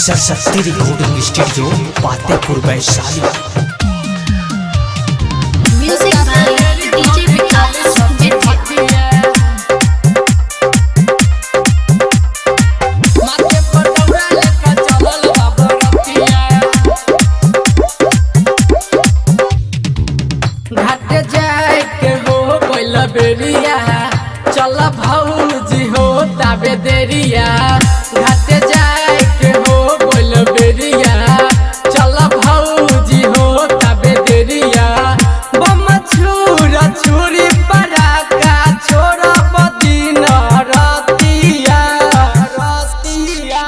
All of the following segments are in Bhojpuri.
Saraswati recording studio Patepur Vaishali. Music by DJ Vikas Bettiah. माथे पर दौड़ा लेकर चलल बाबा रतिया। घाटे जाए के हो कोइल बेरिया, चल भौजी हो ताबे देरिया। घाटे जाए के हो कोइल बेरिया, चल भौजी हो ताबे देरिया। बम छुरा छुरी पराका छोरा बदिन रतिया रतिया।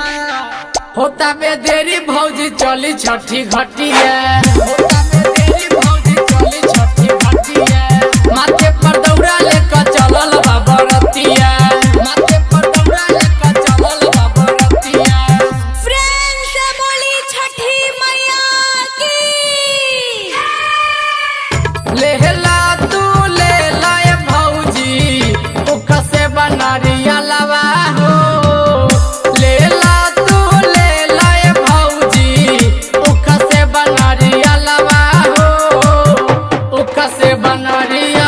होता बे देरी भौजी चली छठी घटिया। होता बे देरी भौजी चली छठी घटिया। माथे पर दौड़ा लेकर चलल बाबा रतिया। माथे पर दौड़ा लेकर चलल बाबा रतिया। प्रेम से बोली छठी मैया की। लेहला तू ले लाए भौजी उख से बनरिया लवा हो। लेला तू ले लाए भौजी उख से बनरिया लवा हो। उख से बनरिया